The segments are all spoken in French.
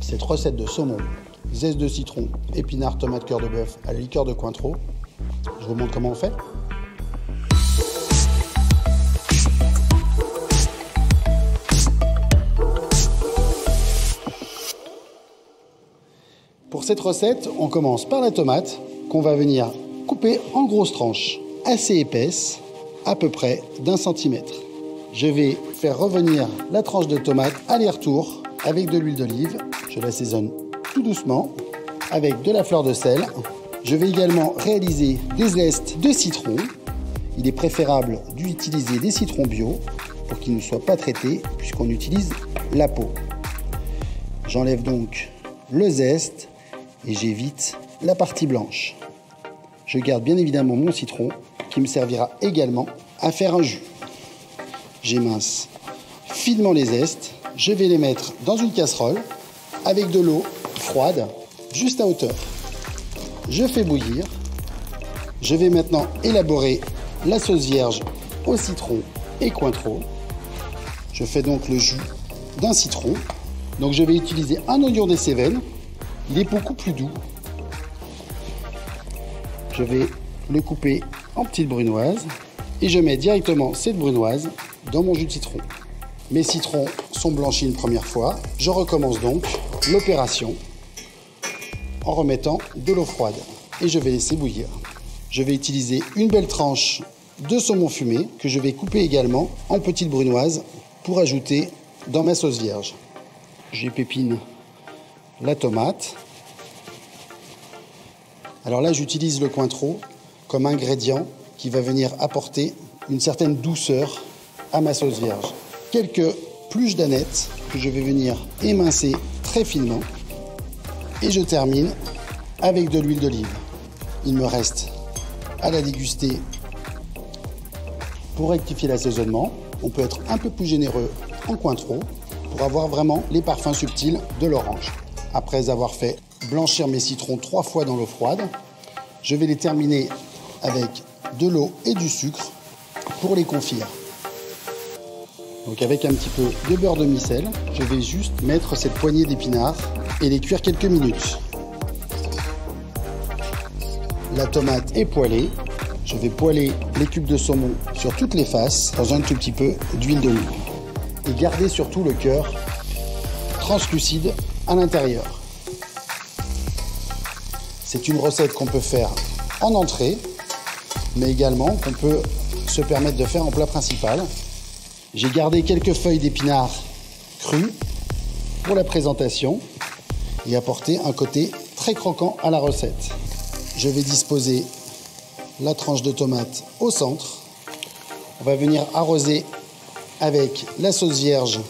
Cette recette de saumon, zeste de citron, épinards, tomates, cœur de bœuf à la liqueur de Cointreau, je vous montre comment on fait. Pour cette recette, on commence par la tomate qu'on va venir couper en grosses tranches assez épaisses, à peu près d'1 centimètre. Je vais faire revenir la tranche de tomate aller-retour avec de l'huile d'olive. Je l'assaisonne tout doucement avec de la fleur de sel. Je vais également réaliser des zestes de citron. Il est préférable d'utiliser des citrons bio pour qu'ils ne soient pas traités puisqu'on utilise la peau. J'enlève donc le zeste et j'évite la partie blanche. Je garde bien évidemment mon citron qui me servira également à faire un jus. J'émince finement les zestes. Je vais les mettre dans une casserole avec de l'eau froide, juste à hauteur. Je fais bouillir. Je vais maintenant élaborer la sauce vierge au citron et Cointreau. Je fais donc le jus d'un citron. Donc je vais utiliser un oignon des Cévennes. Il est beaucoup plus doux. Je vais le couper en petites brunoises et je mets directement cette brunoise dans mon jus de citron. Mes citrons sont blanchis une première fois. Je recommence donc l'opération en remettant de l'eau froide et je vais laisser bouillir. Je vais utiliser une belle tranche de saumon fumé que je vais couper également en petites brunoises pour ajouter dans ma sauce vierge. J'épépine la tomate. Alors là, j'utilise le Cointreau comme ingrédient qui va venir apporter une certaine douceur à ma sauce vierge. Quelques pluches d'anettes que je vais venir émincer très finement. Et je termine avec de l'huile d'olive. Il me reste à la déguster pour rectifier l'assaisonnement. On peut être un peu plus généreux en Cointreau pour avoir vraiment les parfums subtils de l'orange. Après avoir fait blanchir mes citrons 3 fois dans l'eau froide, je vais les terminer avec de l'eau et du sucre pour les confire. Donc avec un petit peu de beurre de micelle, je vais juste mettre cette poignée d'épinards et les cuire quelques minutes. La tomate est poêlée. Je vais poêler les cubes de saumon sur toutes les faces dans un tout petit peu d'huile d'olive. Et garder surtout le cœur translucide à l'intérieur. C'est une recette qu'on peut faire en entrée, mais également qu'on peut se permettre de faire en plat principal. J'ai gardé quelques feuilles d'épinards crues pour la présentation et apporter un côté très croquant à la recette. Je vais disposer la tranche de tomate au centre. On va venir arroser avec la sauce vierge,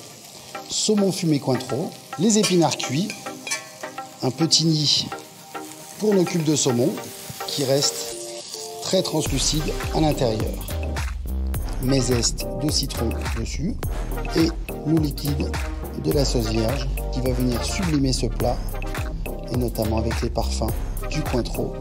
saumon fumé Cointreau, les épinards cuits, un petit nid pour nos cubes de saumon qui restent très translucides à l'intérieur. Mes zestes de citron dessus et le liquide de la sauce vierge qui va venir sublimer ce plat et notamment avec les parfums du Cointreau